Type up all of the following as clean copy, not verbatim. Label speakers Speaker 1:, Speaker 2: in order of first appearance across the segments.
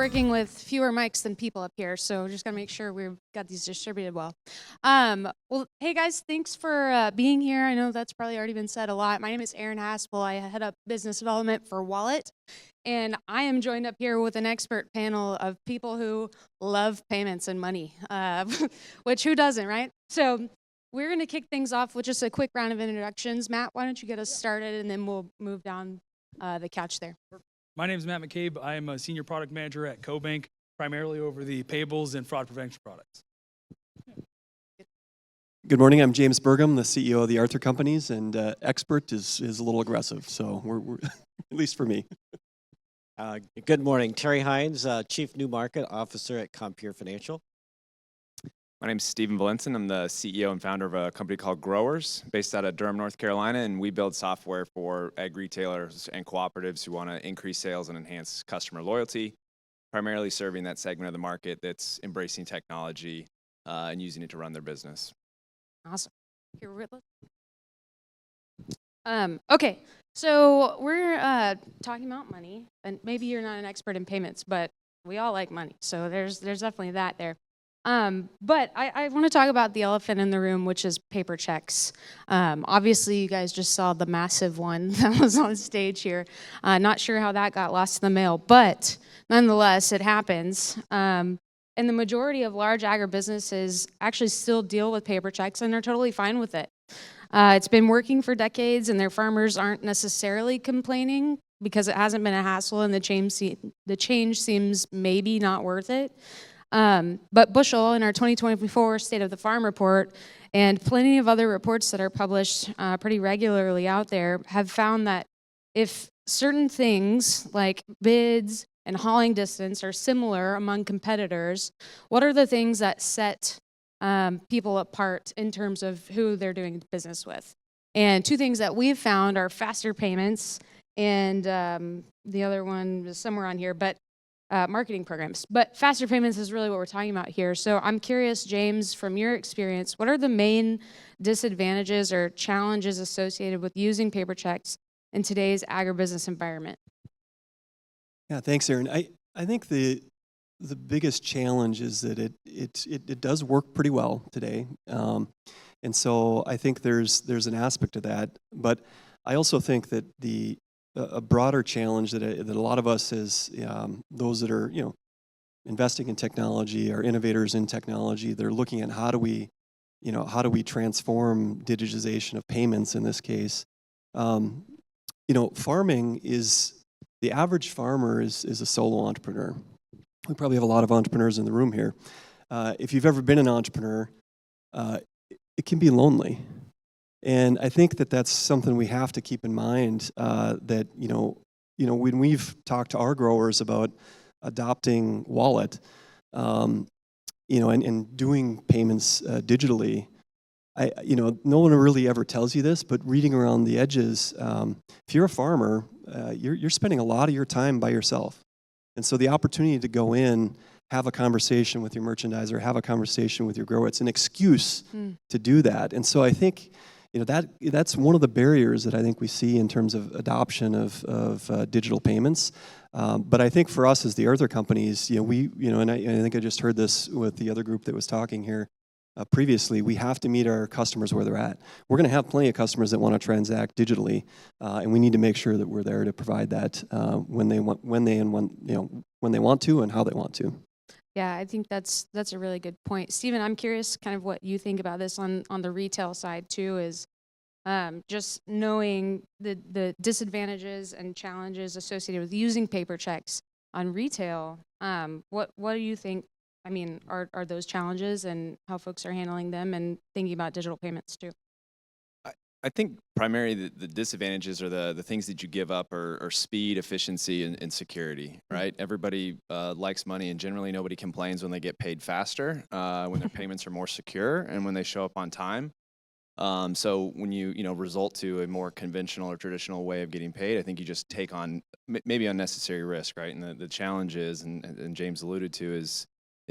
Speaker 1: working with fewer mics than people up here, so just gotta make sure we've got these distributed well. Well, hey guys, thanks for being here. I know that's probably already been said a lot. My name is Erin Haspel. I head up business development for Wallet, and I am joined up here with an expert panel of people who love payments and money, which who doesn't, right? So we're gonna kick things off with just a quick round of introductions. Matt, why don't you get us started, and then we'll move down the couch there.
Speaker 2: My name is Matt McCabe. I am a senior product manager at CoBank, primarily over the payables and fraud prevention products.
Speaker 3: Good morning. I'm James Burgum, the CEO of the Arthur Companies, and expert is a little aggressive, so we're at least for me.
Speaker 4: Good morning. Terry Hines, Chief New Market Officer at Compeer Financial.
Speaker 5: My name is Stephen Valentin. I'm the CEO and founder of a company called Growers, based out of Durham, North Carolina, and we build software for ag retailers and cooperatives who want to increase sales and enhance customer loyalty, primarily serving that segment of the market that's embracing technology and using it to run their business.
Speaker 1: Awesome. Here with us. Okay, so we're talking about money, and maybe you're not an expert in payments, but we all like money, so there's definitely that there. But I want to talk about the elephant in the room, which is paper checks. Obviously, you guys just saw the massive one that was on stage here. Not sure how that got lost in the mail, but nonetheless, it happens. And the majority of large agribusinesses actually still deal with paper checks, and they're totally fine with it. It's been working for decades, and their farmers aren't necessarily complaining because it hasn't been a hassle, and the change seems maybe not worth it. But Bushel, in our 2024 State of the Farm report, and plenty of other reports that are published pretty regularly out there, have found that if certain things like bids and hauling distance are similar among competitors, what are the things that set people apart in terms of who they're doing business with? And two things that we've found are faster payments, and the other one is somewhere on here, but marketing programs. But faster payments is really what we're talking about here. So I'm curious, James, from your experience, what are the main disadvantages or challenges associated with using paper checks in today's agribusiness environment?
Speaker 3: Yeah, thanks, Erin. I think the biggest challenge is that it does work pretty well today, and so I think there's an aspect of that. But I also think that a broader challenge that a lot of us as those that are investing in technology, are innovators in technology, they're looking at how do we transform digitization of payments in this case. Farming is, the average farmer is a solo entrepreneur. We probably have a lot of entrepreneurs in the room here. If you've ever been an entrepreneur, it can be lonely. And I think that that's something we have to keep in mind, that, when we've talked to our growers about adopting Wallet, and doing payments digitally, no one really ever tells you this, but reading around the edges, if you're a farmer, you're spending a lot of your time by yourself. And so the opportunity to go in, have a conversation with your merchandiser, have a conversation with your grower, it's an excuse to do that. And so I think that's one of the barriers that I think we see in terms of adoption of digital payments. But I think for us as the Arthur Companies, and I think I just heard this with the other group that was talking here previously, we have to meet our customers where they're at. We're going to have plenty of customers that want to transact digitally, and we need to make sure that we're there to provide that when they want to and how they want to.
Speaker 1: Yeah, I think that's a really good point. Stephen, I'm curious kind of what you think about this on the retail side too, is just knowing the disadvantages and challenges associated with using paper checks on retail. What do you think, are those challenges and how folks are handling them and thinking about digital payments too?
Speaker 5: I think primarily the disadvantages are the things that you give up are speed, efficiency, and security, right? Everybody likes money, and generally nobody complains when they get paid faster, when their payments are more secure, and when they show up on time. So when you result to a more conventional or traditional way of getting paid, I think you just take on maybe unnecessary risk, right? And the challenge is, and James alluded to, is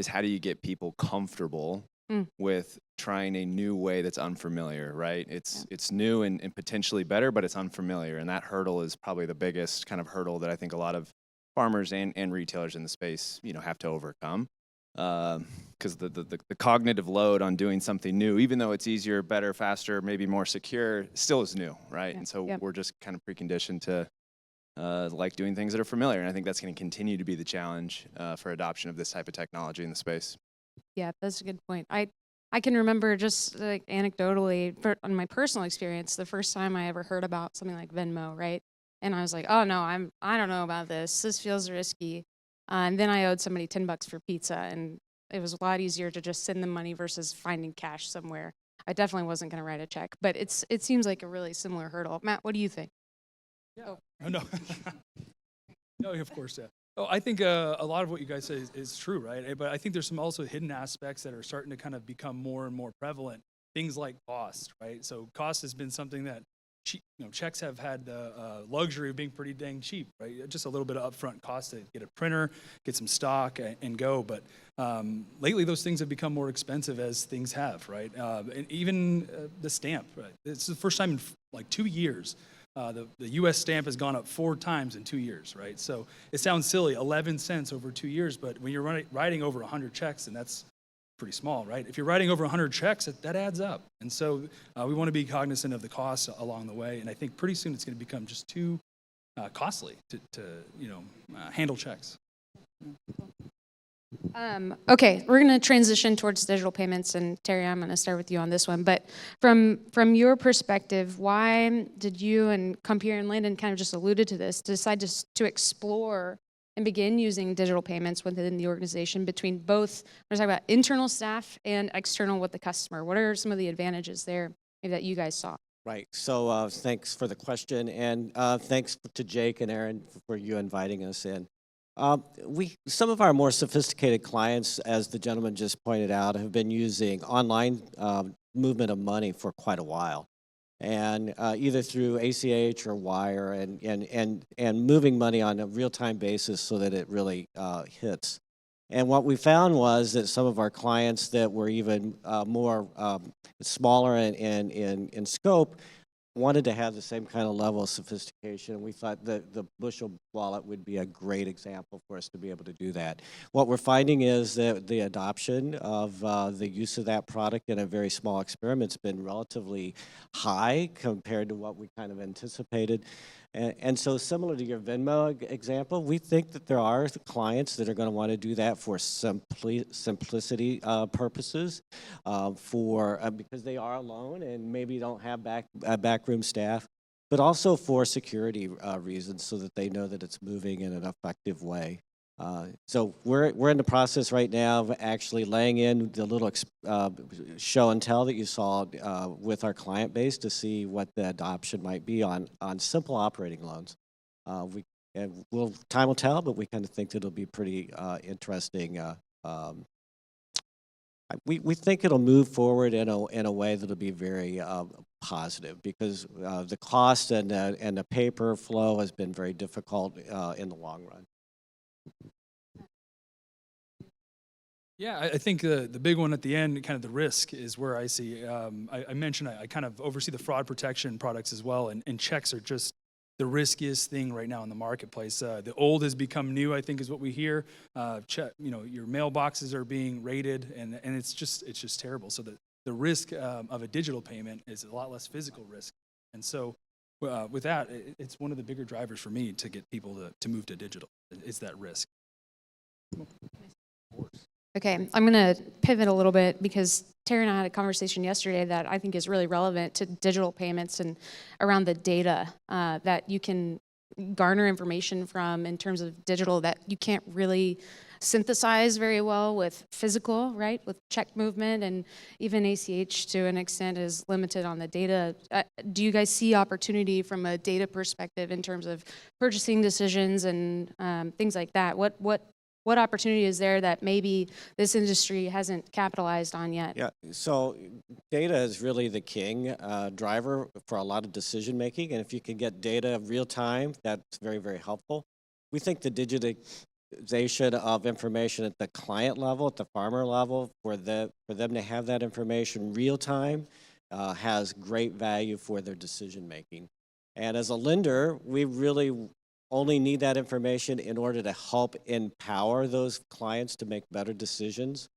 Speaker 5: how do you get people comfortable with trying a new way that's unfamiliar, right? It's new and potentially better, but it's unfamiliar, and that hurdle is probably the biggest kind of hurdle that I think a lot of farmers and retailers in the space, have to overcome. Because the cognitive load on doing something new, even though it's easier, better, faster, maybe more secure, still is new, right?
Speaker 1: Yeah.
Speaker 5: And so
Speaker 1: Yep.
Speaker 5: we're just kind of preconditioned to like doing things that are familiar. And I think that's going to continue to be the challenge for adoption of this type of technology in the space.
Speaker 1: Yeah, that's a good point. I can remember just like anecdotally on my personal experience, the first time I ever heard about something like Venmo, right? And I was like, oh no, I don't know about this. This feels risky. And then I owed somebody $10 for pizza, and it was a lot easier to just send them money versus finding cash somewhere. I definitely wasn't going to write a check, but it seems like a really similar hurdle. Matt, what do you think?
Speaker 2: Oh, no. No, of course, yeah. Oh, I think a lot of what you guys say is true, right? But I think there's some also hidden aspects that are starting to kind of become more and more prevalent. Things like cost, right? So cost has been something that checks have had the luxury of being pretty dang cheap, right? Just a little bit of upfront cost to get a printer, get some stock, and go. But lately, those things have become more expensive as things have, right? And even the stamp, right? It's the first time in like 2 years. The U.S. stamp has gone up 4 times in 2 years, right? So it sounds silly, 11 cents over 2 years, but when you're writing over 100 checks, and that's pretty small, right? If you're writing over 100 checks, that adds up. And so we want to be cognizant of the costs along the way, and I think pretty soon it's going to become just too costly to handle checks.
Speaker 1: Okay, we're going to transition towards digital payments, and Terry, I'm going to start with you on this one. But from your perspective, why did you and Compeer and Landon kind of just alluded to this, decide to explore and begin using digital payments within the organization between both, we're talking about internal staff and external with the customer? What are some of the advantages there maybe that you guys saw?
Speaker 4: Right. So thanks for the question, and thanks to Jake and Aaron for you inviting us in. Some of our more sophisticated clients, as the gentleman just pointed out, have been using online movement of money for quite a while, and either through ACH or wire, and moving money on a real-time basis so that it really hits. And what we found was that some of our clients that were even more smaller in scope wanted to have the same kind of level of sophistication. We thought that the bushel wallet would be a great example for us to be able to do that. What we're finding is that the adoption of the use of that product in a very small experiment has been relatively high compared to what we kind of anticipated. And so similar to your Venmo example, we think that there are clients that are going to want to do that for simplicity purposes, because they are alone and maybe don't have backroom staff, but also for security reasons so that they know that it's moving in an effective way. So we're in the process right now of actually laying in the little show and tell that you saw with our client base to see what the adoption might be on simple operating loans. Time will tell, but we kind of think that it'll be pretty interesting. We think it'll move forward in a way that'll be very positive, because the cost and the paper flow has been very difficult in the long run.
Speaker 2: Yeah, I think the big one at the end, kind of the risk, is where I see. I mentioned I kind of oversee the fraud protection products as well, and checks are just the riskiest thing right now in the marketplace. The old has become new, I think, is what we hear. Your mailboxes are being raided, and it's just terrible. So the risk of a digital payment is a lot less physical risk, and so with that, it's one of the bigger drivers for me to get people to move to digital. It's that risk.
Speaker 1: Okay, I'm going to pivot a little bit because Terry and I had a conversation yesterday that I think is really relevant to digital payments and around the data that you can garner information from in terms of digital that you can't really synthesize very well with physical, right? With check movement, and even ACH to an extent is limited on the data. Do you guys see opportunity from a data perspective in terms of purchasing decisions and things like that? What opportunity is there that maybe this industry hasn't capitalized on yet?
Speaker 4: Yeah, so data is really the king driver for a lot of decision making, and if you can get data real time, that's very, very helpful. We think the digitization of information at the client level, at the farmer level, for them to have that information real time has great value for their decision making. And as a lender, we really only need that information in order to help empower those clients to make better decisions.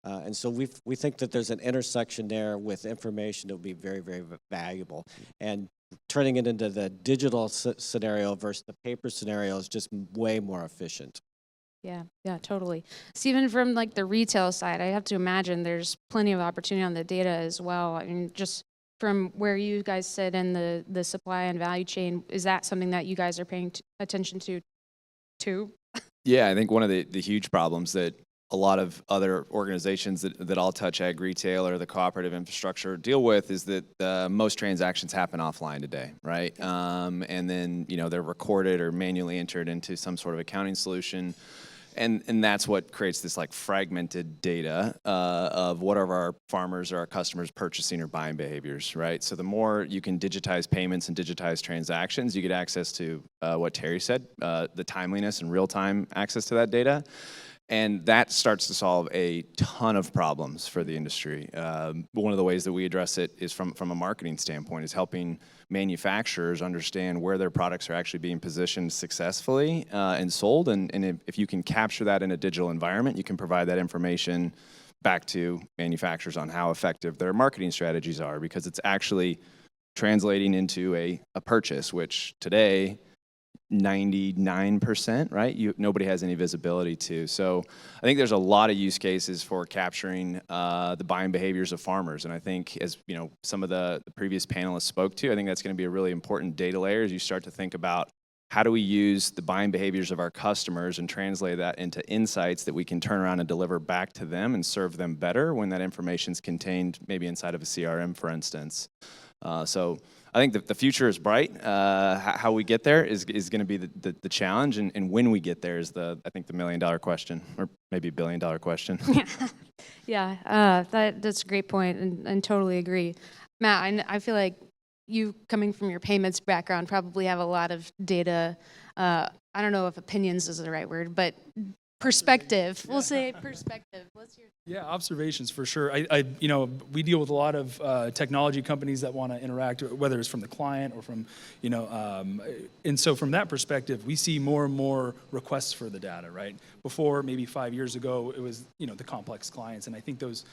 Speaker 4: And so we think that there's an intersection there with information that will be very, very valuable. And turning it into the digital scenario versus the paper scenario is just way more efficient.
Speaker 1: Yeah, yeah, totally. Stephen, from like the retail side, I have to imagine there's plenty of opportunity on the data as well. I mean, just from where you guys sit in the supply and value chain, is that something that you guys are paying attention to too?
Speaker 5: Yeah, I think one of the huge problems that a lot of other organizations that all touch ag retail or the cooperative infrastructure deal with is that most transactions happen offline today, right? And then, they're recorded or manually entered into some sort of accounting solution. And that's what creates this like fragmented data of what are our farmers or our customers purchasing or buying behaviors, right? So the more you can digitize payments and digitize transactions, you get access to what Terry said, the timeliness and real-time access to that data. And that starts to solve a ton of problems for the industry. One of the ways that we address it is from a marketing standpoint, is helping manufacturers understand where their products are actually being positioned successfully and sold. And if you can capture that in a digital environment, you can provide that information back to manufacturers on how effective their marketing strategies are, because it's actually translating into a purchase, which today 99%, right? Nobody has any visibility to. So I think there's a lot of use cases for capturing the buying behaviors of farmers. And I think, as some of the previous panelists spoke to, I think that's going to be a really important data layer as you start to think about how do we use the buying behaviors of our customers and translate that into insights that we can turn around and deliver back to them and serve them better when that information is contained maybe inside of a CRM, for instance. So I think the future is bright. How we get there is going to be the challenge, and when we get there is I think the $1 million question, or maybe $1 billion question.
Speaker 1: Yeah, that's a great point, and totally agree. Matt, I feel like you, coming from your payments background, probably have a lot of data. I don't know if opinions is the right word, but perspective. We'll say perspective. What's your...
Speaker 2: Yeah, observations for sure. We deal with a lot of technology companies that want to interact, whether it's from the client or from, and so from that perspective, we see more and more requests for the data, right? Before, maybe 5 years ago, it was, the complex clients, and I think those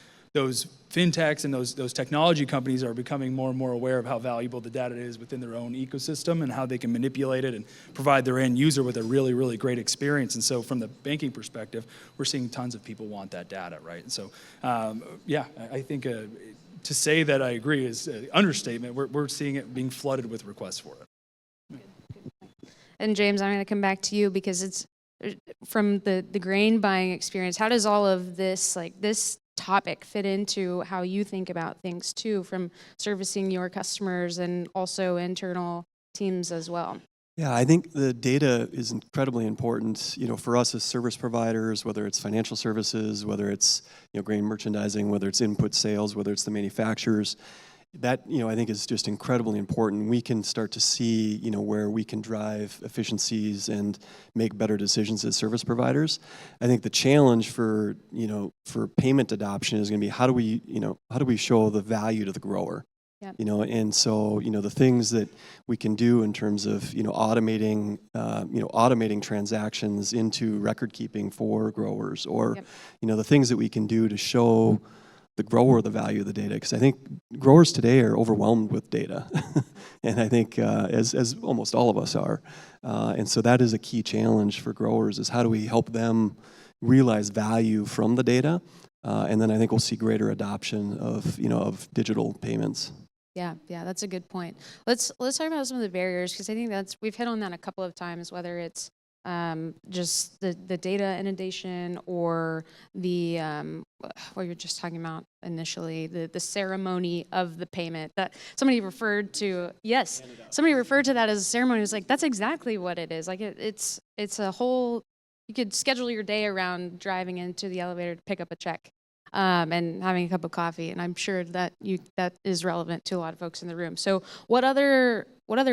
Speaker 2: fintechs and those technology companies are becoming more and more aware of how valuable the data is within their own ecosystem and how they can manipulate it and provide their end user with a really, really great experience. And so from the banking perspective, we're seeing tons of people want that data, right? And so, I think to say that I agree is an understatement. We're seeing it being flooded with requests for it.
Speaker 1: And James, I'm going to come back to you because it's from the grain buying experience. How does all of this, like this topic, fit into how you think about things too, from servicing your customers and also internal teams as well?
Speaker 3: Yeah, I think the data is incredibly important, for us as service providers, whether it's financial services, whether it's, grain merchandising, whether it's input sales, whether it's the manufacturers. That, I think is just incredibly important. We can start to see, where we can drive efficiencies and make better decisions as service providers. I think the challenge for payment adoption is going to be how do we show the value to the grower?
Speaker 1: Yep.
Speaker 3: And so, the things that we can do in terms of, automating transactions into record keeping for growers, or,
Speaker 1: Yep.
Speaker 3: The things that we can do to show the grower the value of the data, because I think growers today are overwhelmed with data, and I think as almost all of us are, and so that is a key challenge for growers: is how do we help them realize value from the data, and then I think we'll see greater adoption of digital payments.
Speaker 1: Yeah, that's a good point. Let's talk about some of the barriers, because I think we've hit on that a couple of times, whether it's just the data inundation or the what you're just talking about initially, the ceremony of the payment that somebody referred to. Yes, somebody referred to that as a ceremony. It was like, that's exactly what it is. Like it's a whole, you could schedule your day around driving into the elevator to pick up a check and having a cup of coffee, and I'm sure that is relevant to a lot of folks in the room. So what other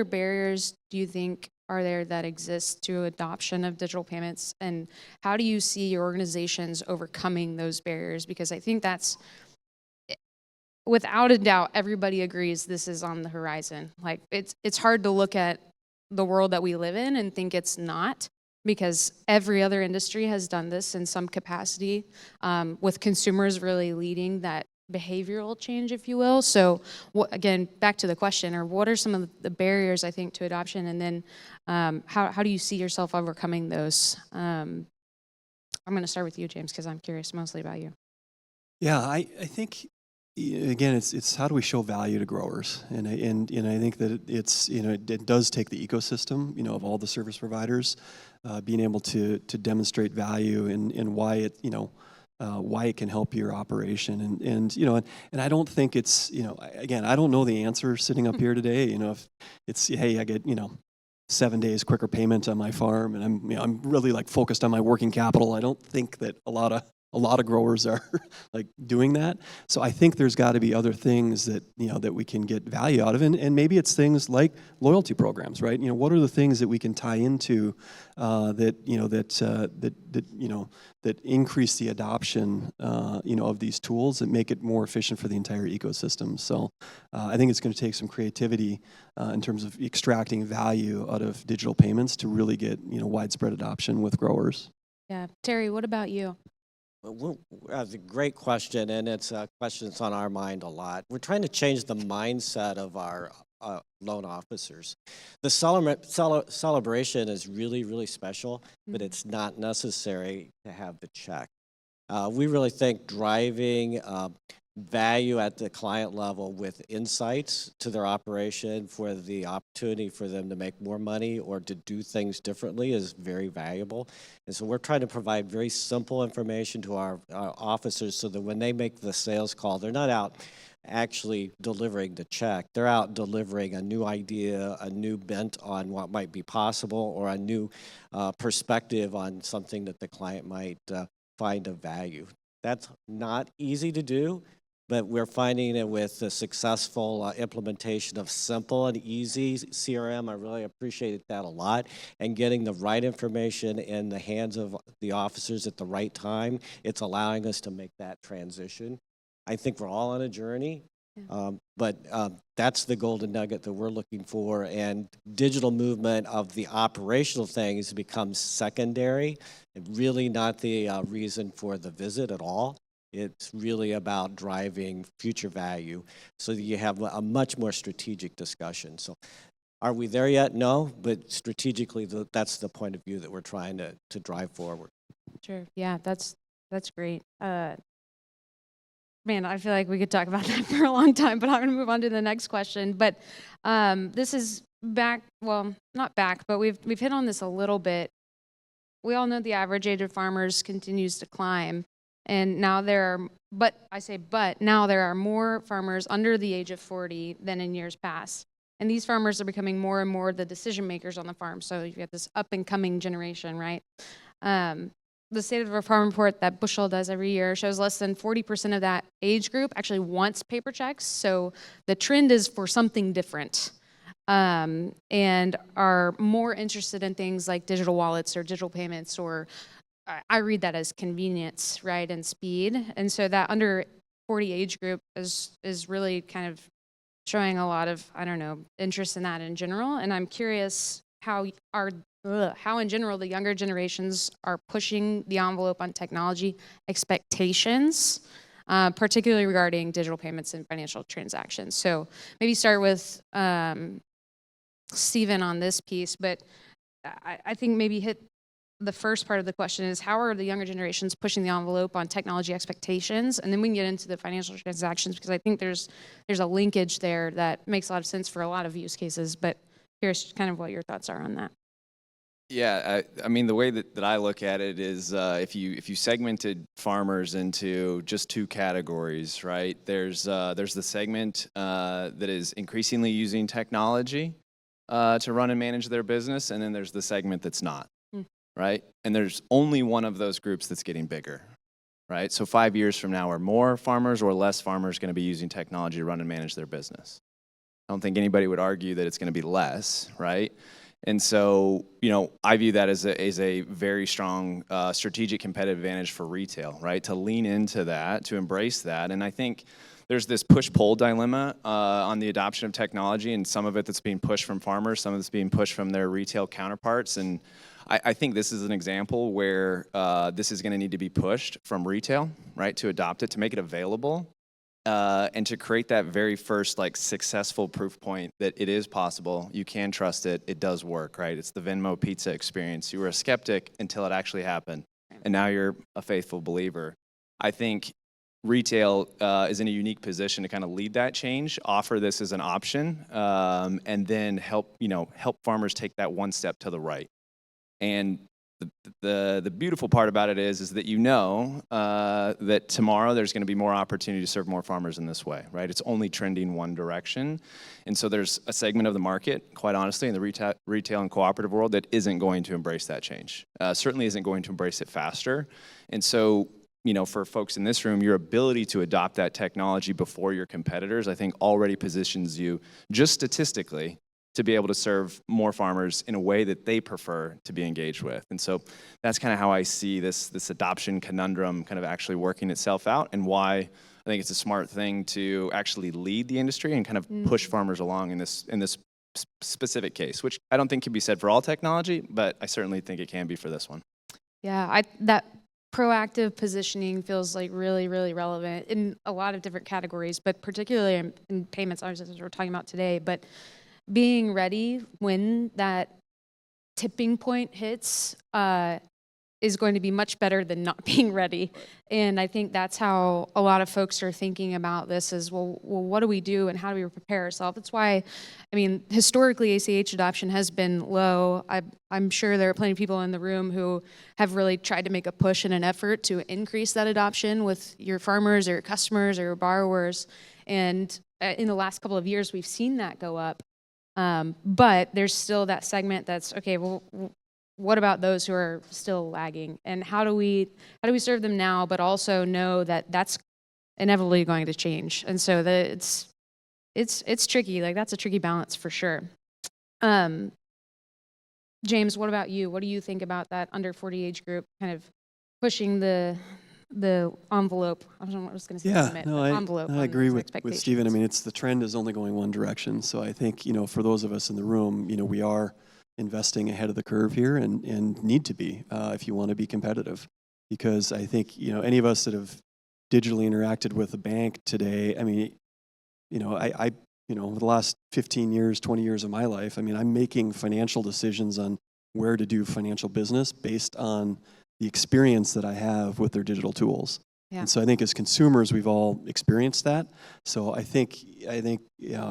Speaker 1: barriers do you think are there that exist to adoption of digital payments, and how do you see your organizations overcoming those barriers? Because I think that's, without a doubt, everybody agrees this is on the horizon. Like it's hard to look at the world that we live in and think it's not, because every other industry has done this in some capacity, with consumers really leading that behavioral change, if you will. So again, back to the question, or what are some of the barriers, I think, to adoption, and then how do you see yourself overcoming those? I'm going to start with you, James, because I'm curious mostly about you.
Speaker 3: Yeah, I think again, it's how do we show value to growers, and I think that it's it does take the ecosystem of all the service providers being able to demonstrate value and why it why it can help your operation, and I don't think it's again, I don't know the answer sitting up here today. If it's, hey, I get 7 days quicker payment on my farm, and I'm really like focused on my working capital. I don't think that a lot of growers are like doing that. So I think there's got to be other things that that we can get value out of, and maybe it's things like loyalty programs, right? What are the things that we can tie into that increase the adoption of these tools that make it more efficient for the entire ecosystem. So I think it's going to take some creativity in terms of extracting value out of digital payments to really get widespread adoption with growers.
Speaker 1: Yeah, Terry, what about you?
Speaker 4: Well, that's a great question, and it's a question that's on our mind a lot. We're trying to change the mindset of our loan officers. The celebration is really, really special, but it's not necessary to have the check. We really think driving value at the client level with insights to their operation for the opportunity for them to make more money or to do things differently is very valuable. And so we're trying to provide very simple information to our officers so that when they make the sales call, they're not out actually delivering the check. They're out delivering a new idea, a new bent on what might be possible, or a new perspective on something that the client might find of value. That's not easy to do, but we're finding it with the successful implementation of simple and easy CRM. I really appreciated that a lot. And getting the right information in the hands of the officers at the right time, it's allowing us to make that transition. I think we're all on a journey, but that's the golden nugget that we're looking for. And digital movement of the operational things becomes secondary, and really not the reason for the visit at all. It's really about driving future value so that you have a much more strategic discussion. So are we there yet? No, but strategically, that's the point of view that we're trying to drive forward.
Speaker 1: Sure. Yeah, that's great. Man, I feel like we could talk about that for a long time, but I'm going to move on to the next question. But this is back, well, not back, but we've hit on this a little bit. We all know the average age of farmers continues to climb. And now now there are more farmers under the age of 40 than in years past. And these farmers are becoming more and more the decision makers on the farm. So you've got this up and coming generation, right? The State of our Farm report that Bushel does every year shows less than 40% of that age group actually wants paper checks. So the trend is for something different, and are more interested in things like digital wallets or digital payments, or I read that as convenience, right, and speed. And so that under 40 age group is really kind of showing a lot of, interest in that in general. And I'm curious how in general the younger generations are pushing the envelope on technology expectations, particularly regarding digital payments and financial transactions. So maybe start with Stephen on this piece, but I think maybe hit the first part of the question is how are the younger generations pushing the envelope on technology expectations, and then we can get into the financial transactions, because I think there's a linkage there that makes a lot of sense for a lot of use cases. But here's kind of what your thoughts are on that.
Speaker 5: Yeah, I mean, the way that I look at it is if you segmented farmers into just two categories, right? There's the segment that is increasingly using technology to run and manage their business, and then there's the segment that's not. Right? And there's only one of those groups that's getting bigger, right? So 5 years from now, are more farmers or less farmers going to be using technology to run and manage their business? I don't think anybody would argue that it's going to be less, right? And so, I view that as a very strong strategic competitive advantage for retail, right? To lean into that, to embrace that. And I think there's this push-pull dilemma on the adoption of technology, and some of it that's being pushed from farmers, some of it's being pushed from their retail counterparts. And I think this is an example where this is going to need to be pushed from retail, right, to adopt it, to make it available, and to create that very first like successful proof point that it is possible, you can trust it, it does work, right? It's the Venmo pizza experience. You were a skeptic until it actually happened, and now you're a faithful believer. I think retail is in a unique position to kind of lead that change, offer this as an option, and then help farmers take that one step to the right. And the beautiful part about it is that that tomorrow there's going to be more opportunity to serve more farmers in this way, right? It's only trending one direction. And so there's a segment of the market, quite honestly, in the retail and cooperative world that isn't going to embrace that change. Certainly isn't going to embrace it faster. And so, for folks in this room, your ability to adopt that technology before your competitors, I think already positions you, just statistically, to be able to serve more farmers in a way that they prefer to be engaged with. And so that's kind of how I see this adoption conundrum kind of actually working itself out, and why I think it's a smart thing to actually lead the industry and kind of push farmers along in this specific case, which I don't think can be said for all technology, but I certainly think it can be for this one.
Speaker 1: Yeah, that proactive positioning feels like really, really relevant in a lot of different categories, but particularly in payments, as we're talking about today. But being ready when that tipping point hits is going to be much better than not being ready. And I think that's how a lot of folks are thinking about this is, well, what do we do and how do we prepare ourselves? That's why, historically ACH adoption has been low. I'm sure there are plenty of people in the room who have really tried to make a push and an effort to increase that adoption with your farmers or your customers or your borrowers. And in the last couple of years, we've seen that go up. But there's still that segment that's, okay, well, what about those who are still lagging? And how do we serve them now, but also know that that's inevitably going to change? And so it's tricky. Like, that's a tricky balance for sure. James, what about you? What do you think about that under 40 age group kind of pushing the envelope? I don't know what I was going to say. Envelope.
Speaker 3: I agree with Stephen. It's the trend is only going one direction. So I think, for those of us in the room, we are investing ahead of the curve here and need to be if you want to be competitive. Because I think, any of us that have digitally interacted with a bank today, I over the last 15 years, 20 years of my life, I'm making financial decisions on where to do financial business based on the experience that I have with their digital tools. Yeah. And so I think as consumers, we've all experienced that. So I think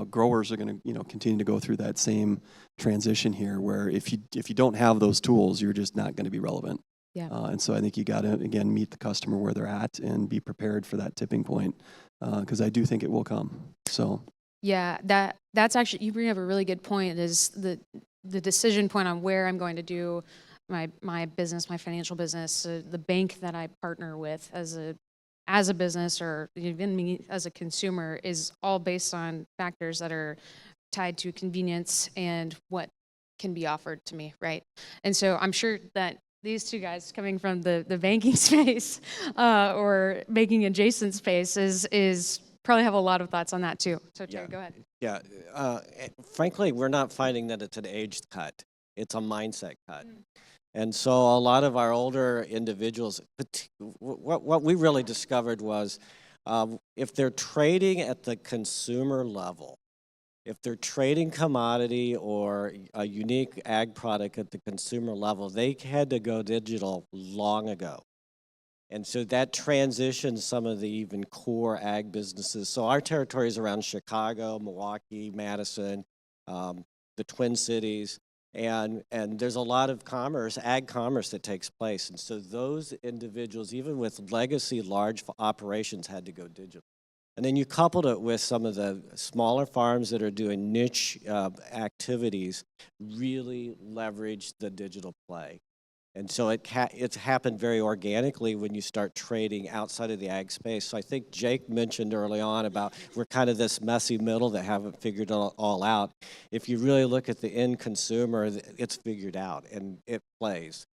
Speaker 3: growers are going to continue to go through that same transition here, where if you don't have those tools, you're just not going to be relevant. Yeah. And so I think you got to again meet the customer where they're at and be prepared for that tipping point, because I do think it will come. So. Yeah, that's actually, you bring up a really good point. Is the decision point on where I'm going to do my business, my financial business, the bank that I partner with as a business, or even me as a consumer, is all based on factors that are tied to convenience and what can be offered to me, right? And so I'm sure that these two guys coming from the banking space or banking adjacent space is probably have a lot of thoughts on that too. So Jay, go ahead.
Speaker 4: Yeah, frankly, we're not finding that it's an age cut. It's a mindset cut. And so a lot of our older individuals, what we really discovered was if they're trading at the consumer level, if they're trading commodity or a unique ag product at the consumer level, they had to go digital long ago. And so that transitioned some of the even core ag businesses. So our territory is around Chicago, Milwaukee, Madison, the Twin Cities. And there's a lot of commerce, ag commerce, that takes place. And so those individuals, even with legacy large operations, had to go digital. And then you coupled it with some of the smaller farms that are doing niche activities, really leverage the digital play. And so it's happened very organically when you start trading outside of the ag space. So I think Jake mentioned early on about we're kind of this messy middle that haven't figured it all out. If you really look at the end consumer, it's figured out, and it plays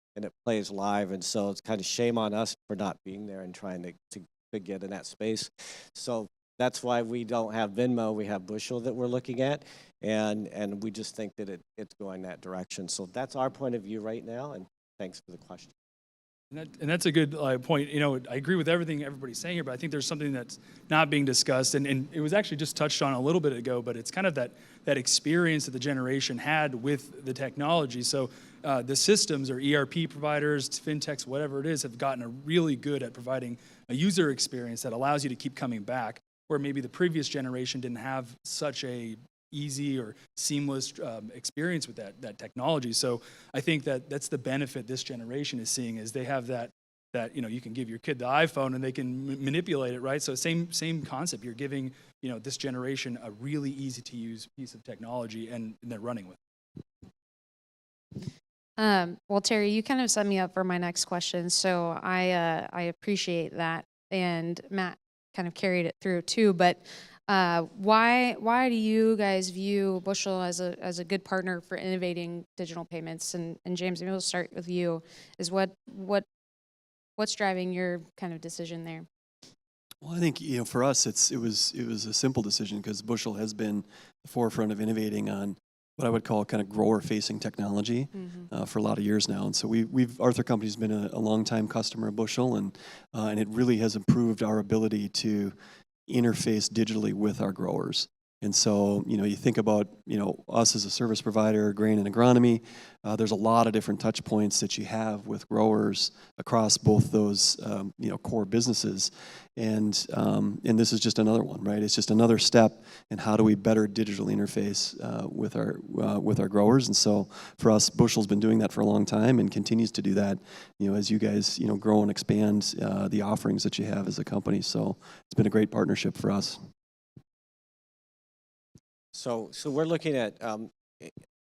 Speaker 4: live. And so it's kind of shame on us for not being there and trying to get in that space. So that's why we don't have Venmo, we have Bushel that we're looking at, and we just think that it's going that direction. So that's our point of view right now, and thanks for the question.
Speaker 2: And that's a good point. You know, I agree with everything everybody's saying here, but I think there's something that's not being discussed, and it was actually just touched on a little bit ago, but it's kind of that experience that the generation had with the technology. So the systems or ERP providers, fintechs, whatever it is, have gotten really good at providing a user experience that allows you to keep coming back, where maybe the previous generation didn't have such a easy or seamless experience with that technology. So I think that's the benefit this generation is seeing, is they have that you know, you can give your kid the iPhone and they can manipulate it, right? So same concept. You're giving, you know, this generation a really easy to use piece of technology, and they're running with it.
Speaker 1: Well, Terry, you kind of set me up for my next question, so I appreciate that, and Matt kind of carried it through too. But why do you guys view Bushel as a good partner for innovating digital payments? And James, maybe we'll start with you. Is what's driving your kind of decision there?
Speaker 3: Well, I think, you know, for us, it was a simple decision, because Bushel has been the forefront of innovating on what I would call kind of grower-facing technology for a lot of years now. And so Arthur Company's been a long-time customer of Bushel, and it really has improved our ability to interface digitally with our growers. And so, you know, you think about, you know, us as a service provider, grain and agronomy, there's a lot of different touch points that you have with growers across both those, you know, core businesses. And this is just another one, right? It's just another step in how do we better digitally interface with our growers. And so for us, Bushel's been doing that for a long time and continues to do that, you know, as you guys, you know, grow and expand the offerings that you have as a company. So it's been a great partnership for us.
Speaker 4: So we're looking at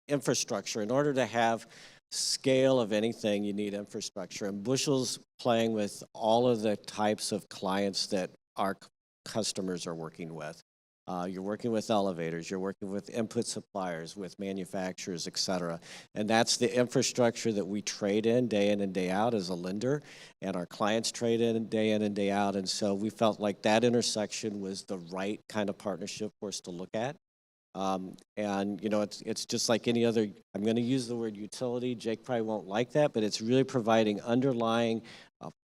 Speaker 4: infrastructure. In order to have scale of anything, you need infrastructure. And Bushel's playing with all of the types of clients that our customers are working with. You're working with elevators, you're working with input suppliers, with manufacturers, et cetera. And that's the infrastructure that we trade in and day out as a lender, and our clients trade in and day out. And so we felt like that intersection was the right kind of partnership for us to look at. And, you know, it's just like any other, I'm going to use the word utility. Jake probably won't like that, but it's really providing underlying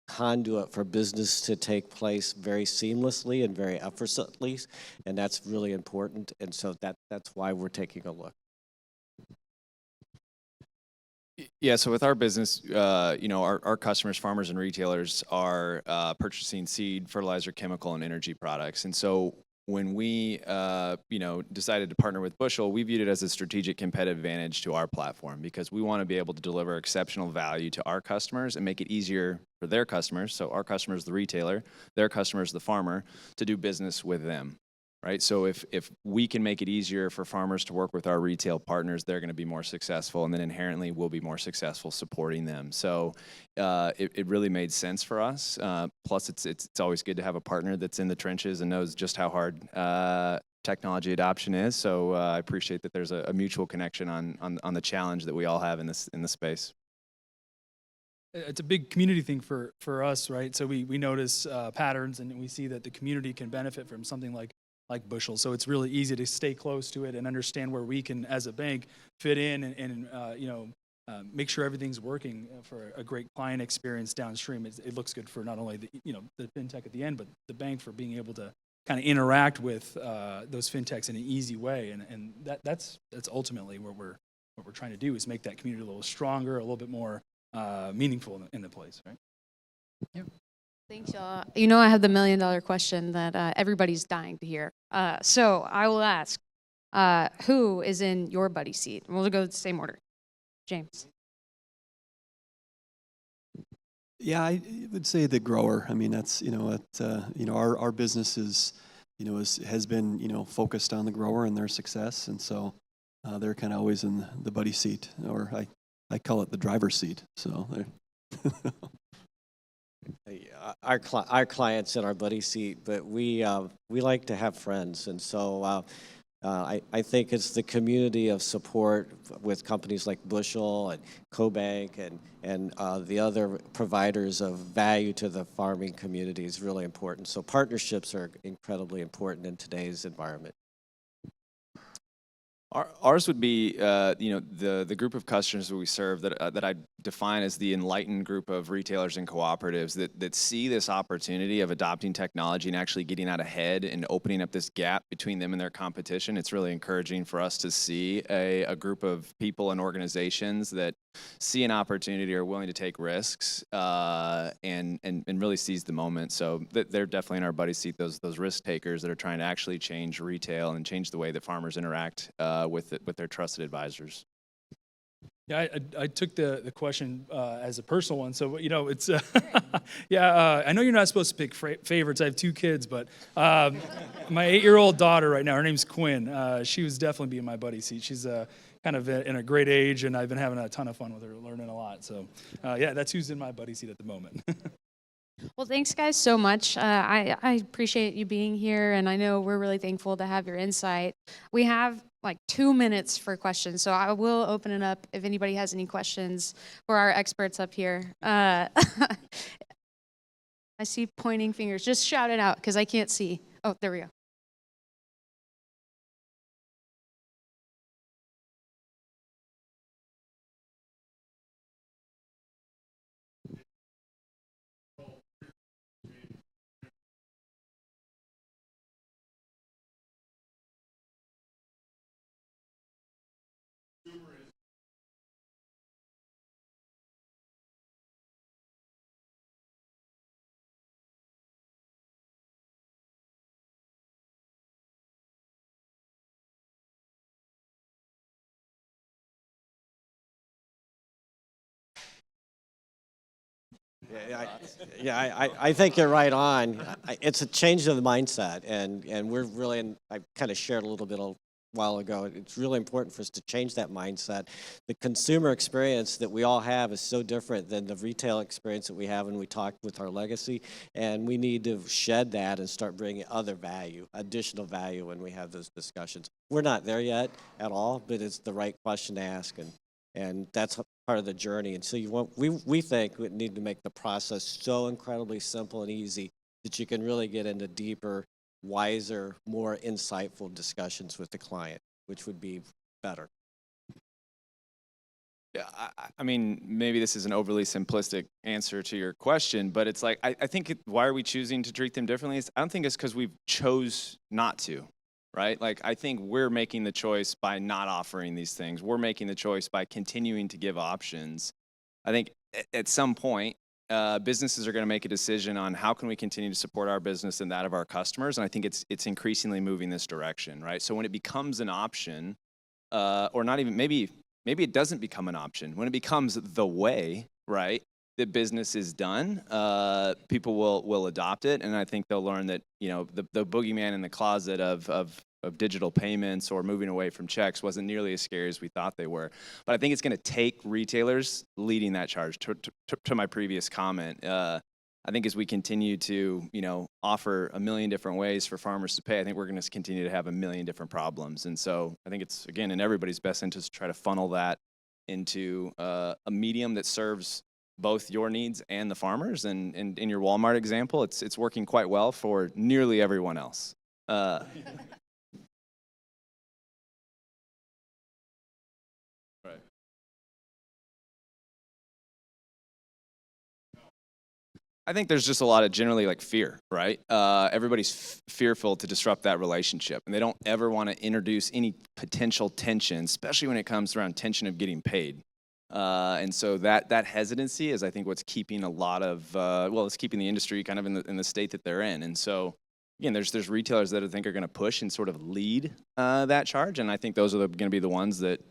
Speaker 4: conduit for business to take place very seamlessly and very effortlessly, and that's really important. And so that's why we're taking a look.
Speaker 5: Yeah, so with our business, you know, our customers, farmers and retailers, are purchasing seed, fertilizer, chemical, and energy products. And so when we, you know, decided to partner with Bushel, we viewed it as a strategic competitive advantage to our platform, because we want to be able to deliver exceptional value to our customers and make it easier for their customers. So our customers, the retailer, their customers, the farmer, to do business with them, right? So if we can make it easier for farmers to work with our retail partners, they're going to be more successful, and then inherently we'll be more successful supporting them. So it really made sense for us. Plus, it's always good to have a partner that's in the trenches and knows just how hard technology adoption is. So I appreciate that there's a mutual connection on the challenge that we all have in the space.
Speaker 2: It's a big community thing for us, right? So we notice patterns, and we see that the community can benefit from something like Bushel. So it's really easy to stay close to it and understand where we can, as a bank, fit in and you know, make sure everything's working for a great client experience downstream. It looks good for not only the, you know, the fintech at the end, but the bank for being able to kind of interact with those fintechs in an easy way. And that's ultimately what we're trying to do, is make that community a little stronger, a little bit more meaningful in the place, right? Yeah.
Speaker 1: Thanks, y'all. You know, I have the $1 million question that everybody's dying to hear. So I will ask, who is in your buddy seat? And we'll go the same order. James.
Speaker 3: Yeah, I would say the grower. I mean, that's, you know, our business is, you know, has been, you know, focused on the grower and their success, and so they're kind of always in the buddy seat, or I call it the driver's seat. So
Speaker 4: Our clients in our buddy seat, but we like to have friends, and so I think it's the community of support with companies like Bushel and CoBank and the other providers of value to the farming community is really important. So partnerships are incredibly important in today's environment.
Speaker 5: Ours would be, the group of customers that we serve that I define as the enlightened group of retailers and cooperatives that see this opportunity of adopting technology and actually getting out ahead and opening up this gap between them and their competition. It's really encouraging for us to see a group of people and organizations that see an opportunity, are willing to take risks, and really seize the moment. So they're definitely in our buddy seat, those risk takers that are trying to actually change retail and change the way that farmers interact with their trusted advisors.
Speaker 2: Yeah, I took the question as a personal one. So, it's, yeah, I know you're not supposed to pick favorites. I have 2 kids, but my 8-year-old daughter right now, her name's Quinn. She was definitely being my buddy seat. She's kind of in a great age, and I've been having a ton of fun with her, learning a lot. So, yeah, that's who's in my buddy seat at the moment.
Speaker 1: Well, thanks, guys, so much. I appreciate you being here, and I know we're really thankful to have your insight. We have like 2 minutes for questions, so I will open it up if anybody has any questions for our experts up here. I see pointing fingers. Just shout it out because I can't see. Oh, there we go.
Speaker 4: I think you're right on. It's a change of the mindset, and we're really, I kind of shared a little bit a while ago, it's really important for us to change that mindset. The consumer experience that we all have is so different than the retail experience that we have when we talk with our legacy, and we need to shed that and start bringing other value, additional value when we have those discussions. We're not there yet at all, but it's the right question to ask, and that's part of the journey. And so we think we need to make the process so incredibly simple and easy that you can really get into deeper, wiser, more insightful discussions with the client, which would be better.
Speaker 5: Yeah, I mean, maybe this is an overly simplistic answer to your question, but it's like, I think why are we choosing to treat them differently? I don't think it's because we chose not to, right? Like, I think we're making the choice by not offering these things. We're making the choice by continuing to give options. I think at some point, businesses are going to make a decision on how can we continue to support our business and that of our customers, and I think it's increasingly moving this direction, right? So when it becomes an option, or not even, maybe it doesn't become an option. When it becomes the way, right, that business is done, people will adopt it, and I think they'll learn that, the boogeyman in the closet of digital payments or moving away from checks wasn't nearly as scary as we thought they were. But I think it's going to take retailers leading that charge. To my previous comment, I think as we continue to, offer a million different ways for farmers to pay, I think we're going to continue to have a million different problems. And so I think it's, again, in everybody's best interest to try to funnel that into a medium that serves both your needs and the farmers. And in your Walmart example, it's working quite well for nearly everyone else. Right. I think there's just a lot of generally like fear, right? Everybody's fearful to disrupt that relationship, and they don't ever want to introduce any potential tension, especially when it comes around tension of getting paid. And so that hesitancy is, I think, what's keeping a lot of it's keeping the industry kind of in the state that they're in. And so, again, there's retailers that I think are going to push and sort of lead that charge, and I think those are going to be the ones that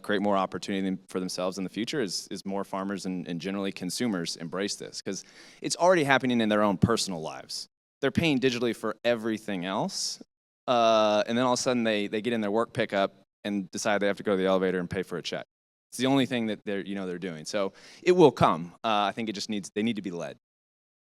Speaker 5: create more opportunity for themselves in the future. Is more farmers and generally consumers embrace this, because it's already happening in their own personal lives. They're paying digitally for everything else, and then all of a sudden they get in their work pickup and decide they have to go to the elevator and pay for a check. It's the only thing that they're doing. So it will come. I think they need to be led.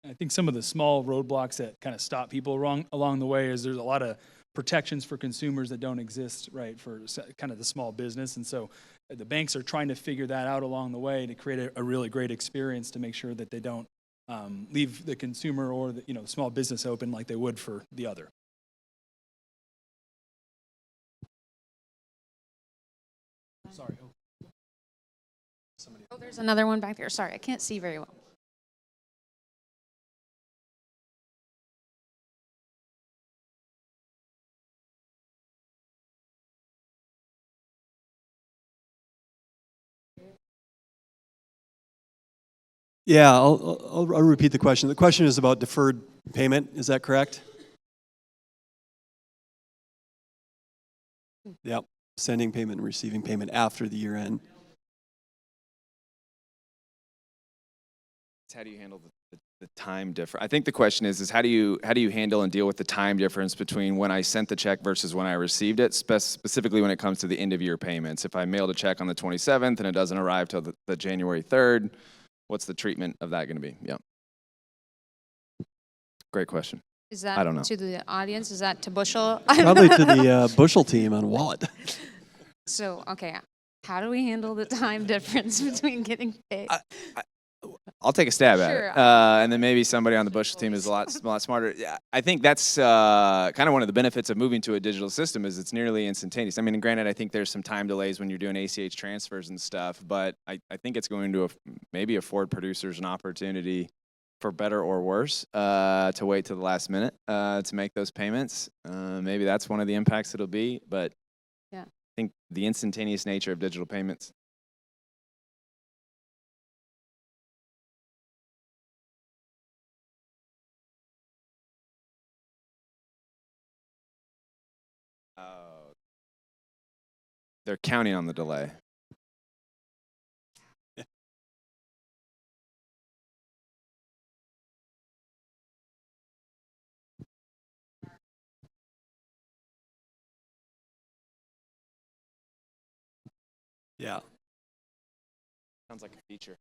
Speaker 2: I think some of the small roadblocks that kind of stop people along the way is there's a lot of protections for consumers that don't exist, right, for kind of the small business. And so the banks are trying to figure that out along the way to create a really great experience to make sure that they don't leave the consumer or the small business open like they would for the other. Sorry.
Speaker 1: Oh, there's another one back there. Sorry, I can't see very well.
Speaker 3: Yeah, I'll repeat the question. The question is about deferred payment. Is that correct? Yep. Sending payment and receiving payment after the year end.
Speaker 5: How do you handle the time difference? I think the question is how do you handle and deal with the time difference between when I sent the check versus when I received it, specifically when it comes to the end of year payments? If I mailed a check on the 27th and it doesn't arrive till the January 3rd, what's the treatment of that going to be? Yeah. Great question.
Speaker 1: Is that
Speaker 5: I don't know.
Speaker 1: to the audience? Is that to Bushel?
Speaker 3: Probably to the Bushel team on Wallet.
Speaker 1: So, okay, how do we handle the time difference between getting paid?
Speaker 5: I'll take a stab at
Speaker 1: Sure.
Speaker 5: it, and then maybe somebody on the Bushel team is a lot smarter. Yeah, I think that's kind of one of the benefits of moving to a digital system is it's nearly instantaneous. I mean, granted, I think there's some time delays when you're doing ACH transfers and stuff, but I think it's going to maybe afford producers an opportunity, for better or worse, to wait till the last minute to make those payments. Maybe that's one of the impacts it'll be, but
Speaker 1: Yeah.
Speaker 5: I think the instantaneous nature of digital payments. They're counting on the delay.
Speaker 3: Yeah.
Speaker 5: Sounds like a feature.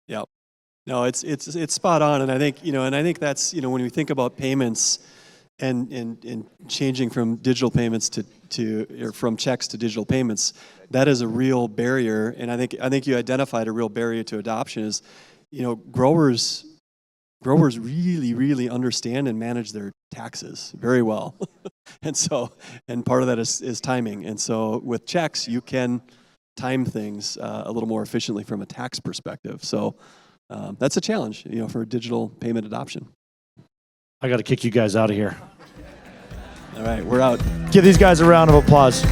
Speaker 3: Yep. No, it's spot on, and I think that's when we think about payments and changing from digital payments to or from checks to digital payments, that is a real barrier, and I think you identified a real barrier to adoption is, growers really understand and manage their taxes very well, and part of that is timing, and so with checks you can time things a little more efficiently from a tax perspective. So that's a challenge, for digital payment adoption.
Speaker 6: I got to kick you guys out of here.
Speaker 3: All right, we're out.
Speaker 6: Give these guys a round of applause.